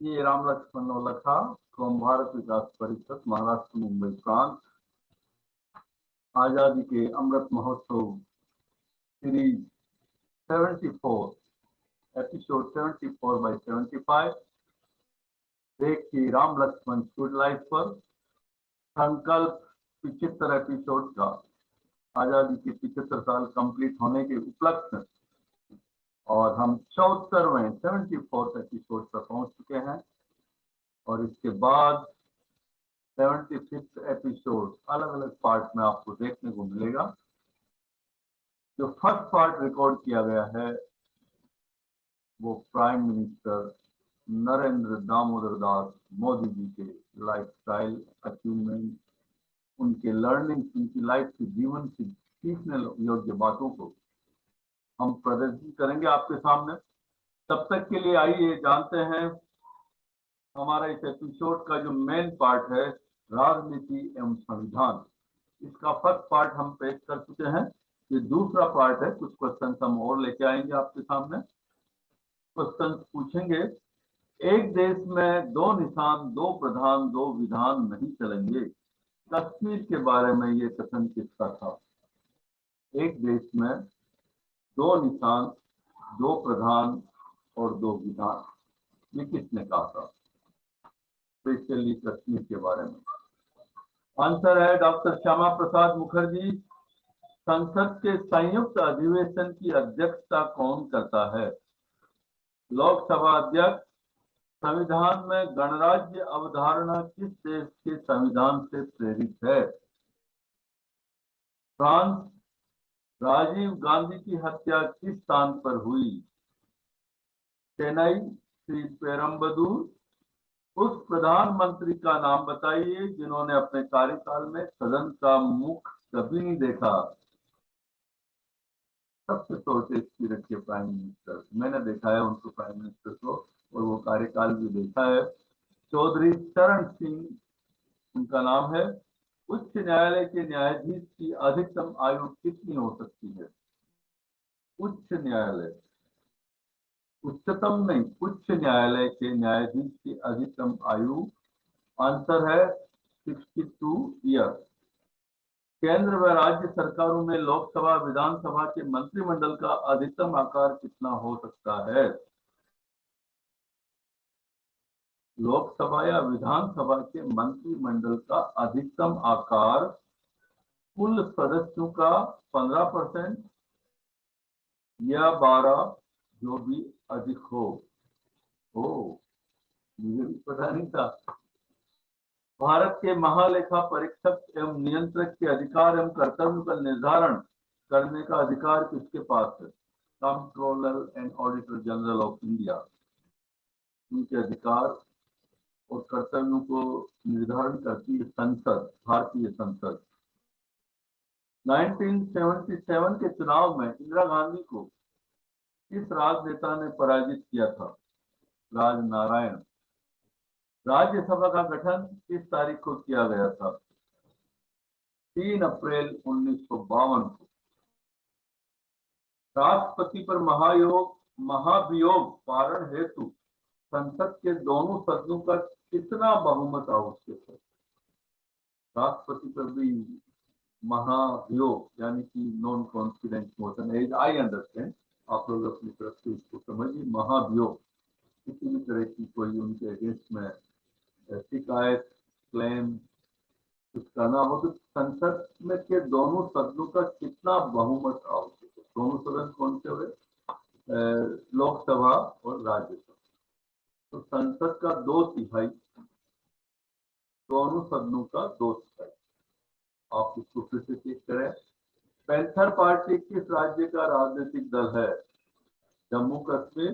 ये राम लक्ष्मण नवलखा फ्रॉम भारत विकास परिषद, महाराष्ट्र, मुंबई प्रांत। आजादी के अमृत महोत्सव सीरीज 74, एपिसोड 74/75। देखिए राम लक्ष्मण स्टूड लाइफ पर संकल्प 75 एपिसोड का आजादी के 75 साल कंप्लीट होने के उपलक्ष्य में, और हम 74वें 74th एपिसोड पर पहुंच चुके हैं। और इसके बाद 75th एपिसोड अलग अलग पार्ट में आपको देखने को मिलेगा। जो फर्स्ट पार्ट रिकॉर्ड किया गया है वो प्राइम मिनिस्टर नरेंद्र दामोदर दास मोदी जी के लाइफस्टाइल, अचीवमेंट, उनके लर्निंग, उनकी लाइफ की जीवन से सीखने योग्य बातों को हम प्रदर्शित करेंगे आपके सामने। तब तक के लिए आइए जानते हैं हमारा इस एपिसोड का जो मेन पार्ट है, राजनीति एवं संविधान। इसका फर्स्ट पार्ट हम पेश कर चुके हैं। ये दूसरा पार्ट है, कुछ क्वेश्चन हम और लेके आएंगे आपके सामने। क्वेश्चन पूछेंगे, एक देश में दो निशान, दो प्रधान, दो विधान नहीं चलेंगे। कश्मीर के बारे में ये कथन किसका था? एक देश में दो निशान, दो प्रधान और दो विधान, ये किसने कहा था? स्पेशली कश्मीर के बारे में। आंसर है डॉक्टर श्यामा प्रसाद मुखर्जी। संसद के संयुक्त अधिवेशन की अध्यक्षता कौन करता है? लोकसभा अध्यक्ष। संविधान में गणराज्य अवधारणा किस देश के संविधान से प्रेरित है? फ्रांस। राजीव गांधी की हत्या किस स्थान पर हुई? चेन्नई, श्री पेरम्बदूर। उस प्रधानमंत्री का नाम बताइए जिन्होंने अपने कार्यकाल में सदन का मुख कभी नहीं देखा। सबसे शॉर्टेस्ट पीरियड के प्राइम मिनिस्टर, मैंने देखा है उनको प्राइम मिनिस्टर को, और वो कार्यकाल भी देखा है। चौधरी चरण सिंह उनका नाम है। उच्च न्यायालय के न्यायाधीश की अधिकतम आयु कितनी हो सकती है? उच्च न्यायालय, उच्चतम नहीं, उच्च न्यायालय के न्यायाधीश की अधिकतम आयु, आंसर है 62 ईयर। केंद्र व राज्य सरकारों में लोकसभा विधानसभा के मंत्रिमंडल का अधिकतम आकार कितना हो सकता है? लोकसभा या विधानसभा के मंत्रिमंडल का अधिकतम आकार कुल सदस्यों का 15% या 12, जो भी अधिक हो। मुझे भी पता नहीं था। भारत के महालेखा परीक्षक एवं नियंत्रक के अधिकार एवं कर्तव्य का निर्धारण करने का अधिकार किसके पास है? Controller and auditor general of India. उनके अधिकार और कर्तव्यों को निर्धारण करती है संसद, भारतीय संसद। 1977 के चुनाव में इंदिरा गांधी को किस राजनेता ने पराजित किया था? राजनारायण। राज्यसभा का गठन किस तारीख को किया गया था? 3 अप्रैल 1952 को। राष्ट्रपति पर महाभियोग पारण हेतु संसद के दोनों सदनों का कितना बहुमत आवश्यक है? राष्ट्रपति पर भी महाभियोग यानी कि non confidence motion, as I understand, आप लोग अपनी तरफ से इसको समझिए। महाभियोग किसी भी तरह की कोई उनके अगेंस्ट में शिकायत, क्लेम कुछ करना हो तो संसद में के दोनों सदनों का कितना बहुमत आवश्यक है? दोनों सदन कौन से हुए? लोकसभा और राज्यसभा। तो संसद का 2/3, दोनों सदनों का 2/3। आप इसको फिर से चेक करें। पैंथर पार्टी किस राज्य का राजनीतिक दल है? जम्मू कश्मीर।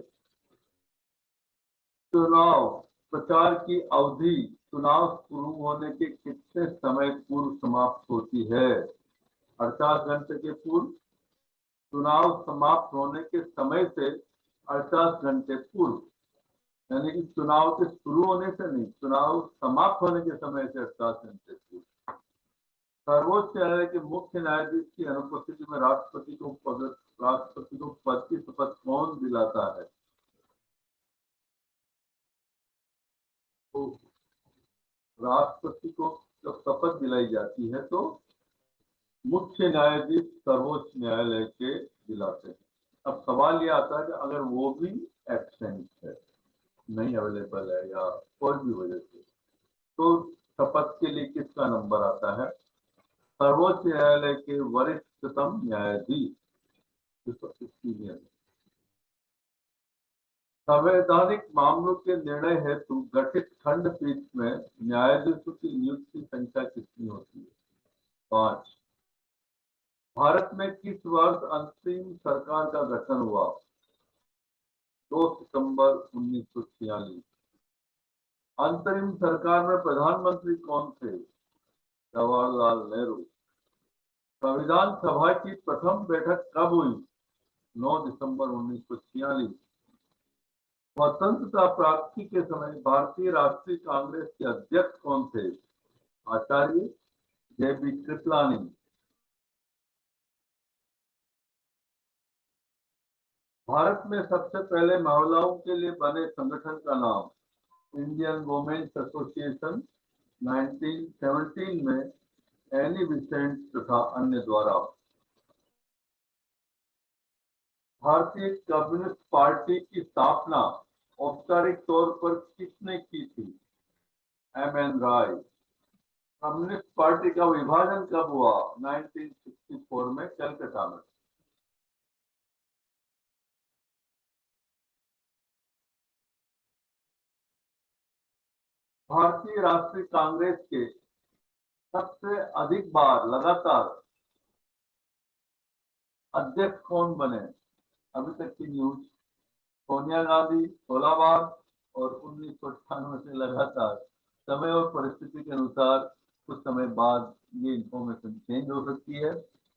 चुनाव प्रचार की अवधि चुनाव शुरू होने के कितने समय पूर्व समाप्त होती है? 48 घंटे के पूर्व। चुनाव समाप्त होने के समय से 48 घंटे पूर्व, यानी कि चुनाव के शुरू होने से नहीं, चुनाव समाप्त होने के समय से 48 घंटे पूर्व। सर्वोच्च न्यायालय के मुख्य न्यायाधीश की अनुपस्थिति में राष्ट्रपति को पद की शपथ कौन दिलाता है? दिलाई जाती है तो मुख्य न्यायाधीश सर्वोच्च न्यायालय के दिलाते हैं। अब सवाल ये आता है कि अगर वो भी एब्सेंट है, नहीं अवेलेबल है या कोई भी वजह से, तो शपथ के लिए किसका नंबर आता है? सर्वोच्च न्यायालय के वरिष्ठतम न्यायाधीश, सीनियर। संवैधानिक मामलों के निर्णय हेतु गठित खंडपीठ में न्यायाधीशों की नियुक्ति संख्या कितनी होती है? 5। भारत में किस वर्ष अंतरिम सरकार का गठन हुआ? 2 सितंबर 1946। अंतरिम सरकार में प्रधानमंत्री कौन थे? जवाहरलाल नेहरू। संविधान सभा की प्रथम बैठक कब हुई? 9 दिसंबर 1946। स्वतंत्रता प्राप्ति के समय भारतीय राष्ट्रीय कांग्रेस के अध्यक्ष कौन थे? आचार्य जे.बी. कृपलानी। भारत में सबसे पहले महिलाओं के लिए बने संगठन का नाम? Indian women's association. 1917 में एनी बिसेंट तथा अन्य द्वारा। भारतीय कम्युनिस्ट पार्टी की स्थापना औपचारिक तौर पर किसने की थी? एम.एन. राय। कम्युनिस्ट पार्टी का विभाजन कब हुआ? 1964 में कलकत्ता में। भारतीय राष्ट्रीय कांग्रेस के सबसे अधिक बार लगातार अध्यक्ष कौन बने? अभी तक की न्यूज, सोनिया गांधी 16 बार, और 1998 से लगातार। समय और परिस्थिति के अनुसार कुछ समय बाद ये इंफॉर्मेशन चेंज हो सकती है,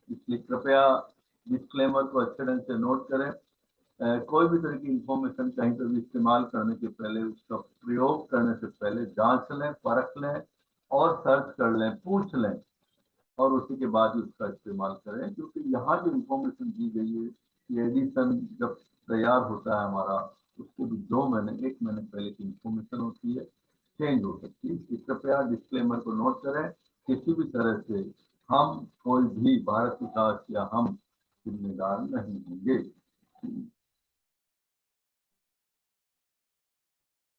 इसलिए कृपया डिस्क्लेमर को अच्छे ढंग से नोट करें। कोई भी तरह की इंफॉर्मेशन कहीं पर भी इस्तेमाल करने के पहले, उसका प्रयोग करने से पहले जांच लें, परख लें और सर्च कर लें, पूछ लें, और उसी के बाद ही उसका इस्तेमाल करें। क्योंकि यहाँ जो इंफॉर्मेशन दी गई है, ये एडिशन जब तैयार होता है हमारा, उसको भी 2 महीने 1 महीने पहले की इंफॉर्मेशन होती है, चेंज हो सकती है। इसलिए कृपया डिस्क्लेमर को नोट करें। किसी भी तरह से हम कोई भी भारत विकास या हम जिम्मेदार नहीं होंगे।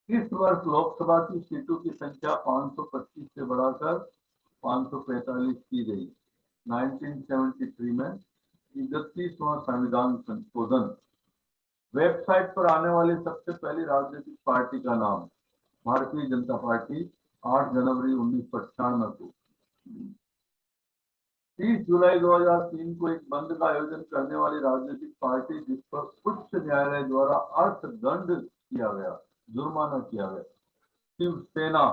इस वर्ष लोकसभा की सीटों की संख्या 525 से बढ़ाकर 545 की गई। 1973 में 31वां संविधान संशोधन। वेबसाइट पर आने वाली सबसे पहली राजनीतिक पार्टी का नाम? भारतीय जनता पार्टी। 8 जनवरी 1998 को। 30 जुलाई 2003 को एक बंद का आयोजन करने वाली राजनीतिक पार्टी जिस पर उच्च न्यायालय द्वारा अर्थदंड किया गया, जुर्माना किया गया? शिवसेना।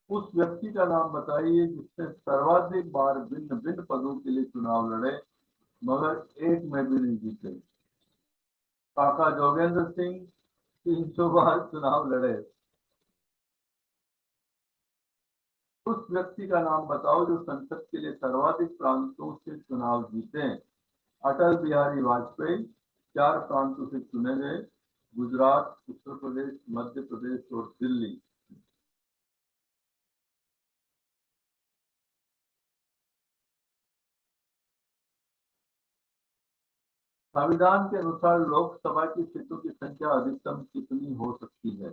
उस व्यक्ति का नाम बताइए जिसने सर्वाधिक बार भिन्न भिन्न पदों के लिए चुनाव लड़े मगर एक में भी नहीं जीते? काका जोगेंद्र सिंह 300 बार चुनाव लड़े। उस व्यक्ति का नाम बताओ जो संसद के लिए सर्वाधिक प्रांतों से चुनाव जीते? अटल बिहारी वाजपेयी। 4 प्रांतों से चुने गए, गुजरात, उत्तर प्रदेश, मध्य प्रदेश और दिल्ली। संविधान के अनुसार लोकसभा की सीटों की संख्या अधिकतम कितनी हो सकती है?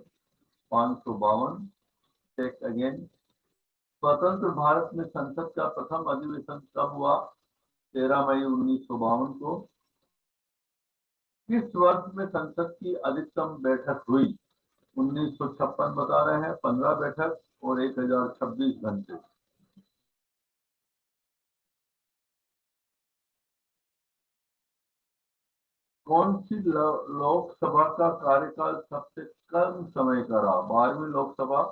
552। Check again. स्वतंत्र भारत में संसद का प्रथम अधिवेशन कब हुआ? 13 मई 1952 को। किस वर्ष में संसद की अधिकतम बैठक हुई? 1956 बता रहे हैं, 15 बैठक और 1026 घंटे। कौन सी लोकसभा का कार्यकाल सबसे कम समय का रहा? 12वीं लोकसभा।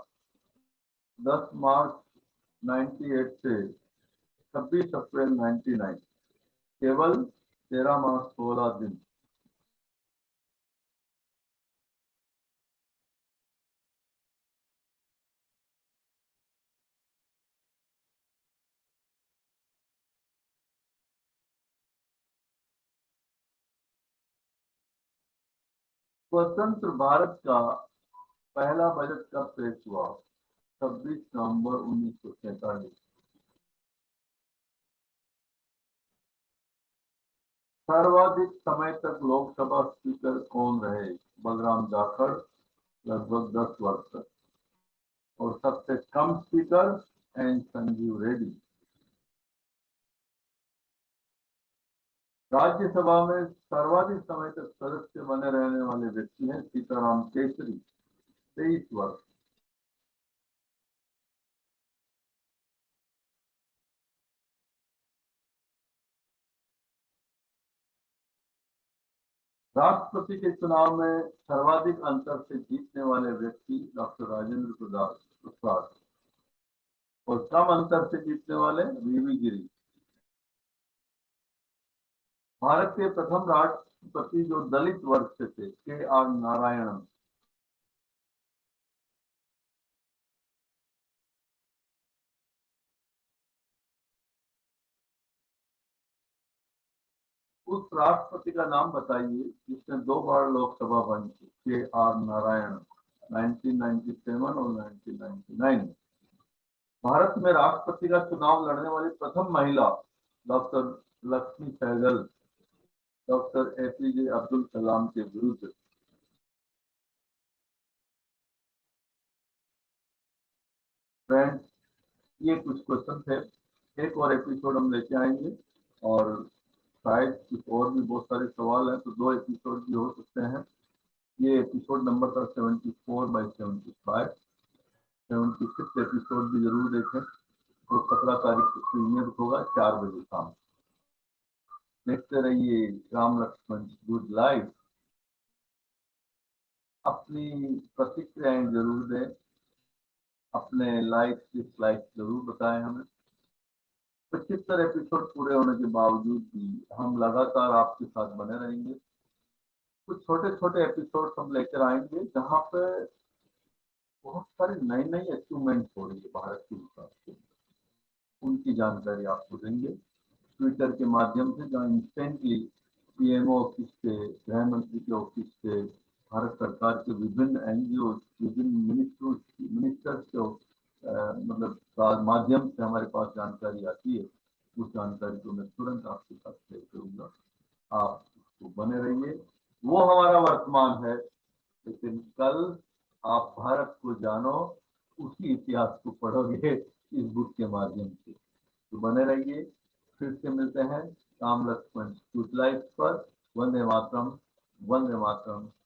10 मार्च 98 से 26 अप्रैल 99, केवल 13 मास 16 दिन। स्वतंत्र भारत का पहला बजट कब पेश हुआ? 26 नवंबर 1947। सर्वाधिक समय तक लोकसभा स्पीकर कौन रहे? बलराम जाखड़, लगभग 10 वर्ष तक। और सबसे कम स्पीकर एन संजीव रेड्डी। राज्यसभा में सर्वाधिक समय तक सदस्य बने रहने वाले व्यक्ति हैं सीताराम केसरी, 23 वर्ष। राष्ट्रपति के चुनाव में सर्वाधिक अंतर से जीतने वाले व्यक्ति डॉक्टर राजेंद्र प्रसाद। और कम अंतर से जीतने वाले वीवी गिरी। भारत के प्रथम राष्ट्रपति जो दलित वर्ग से थे, के आर नारायणन। उस राष्ट्रपति का नाम बताइए जिसने 2 बार लोकसभा बनी। के आर नारायण, 1997 और 1999। भारत में राष्ट्रपति का चुनाव लड़ने वाली प्रथम महिला doctor Lakshmi Sehgal, doctor APJ Abdul Kalam के विरुद्ध। फ्रेंड्स, ये कुछ क्वेश्चन थे। एक और एपिसोड हम लेके आएंगे और शायद कुछ और भी बहुत सारे सवाल हैं, तो 2 एपिसोड भी हो सकते हैं। ये एपिसोड नंबर था 74/75। 76 एपिसोड भी जरूर देखें। तो 17 तारीख को प्रीमियर होगा 4 बजे शाम। देखते रहिए राम लक्ष्मण गुड लाइफ। अपनी प्रतिक्रियाएं जरूर दें, अपने लाइक डिसलाइक जरूर बताएं हमें। 75 एपिसोड पूरे होने के बावजूद भी हम लगातार आपके साथ बने रहेंगे। कुछ छोटे छोटे एपिसोड हम लेकर आएंगे जहां पे बहुत सारी नई नई अचीवमेंट हो रही है भारत के हिसाब से, उनकी जानकारी आपको देंगे ट्विटर के माध्यम से, जहाँ इंस्टेंटली पीएमओ ऑफिस से, गृह मंत्री के ऑफिस से, भारत सरकार के विभिन्न एनजीओ, विभिन्न मिनिस्टर्स के मतलब माध्यम से हमारे पास जानकारी आती है। उस जानकारी को मैं तुरंत आपके साथ शेयर करूंगा। आप उसको बने रहिए। वो हमारा वर्तमान है, लेकिन कल आप भारत को जानो, उसी इतिहास को पढ़ोगे इस बुक के माध्यम से। तो बने रहिए। फिर से मिलते हैं राम लक्ष्मण लाइफ पर। वंदे मातरम, वंदे मातरम,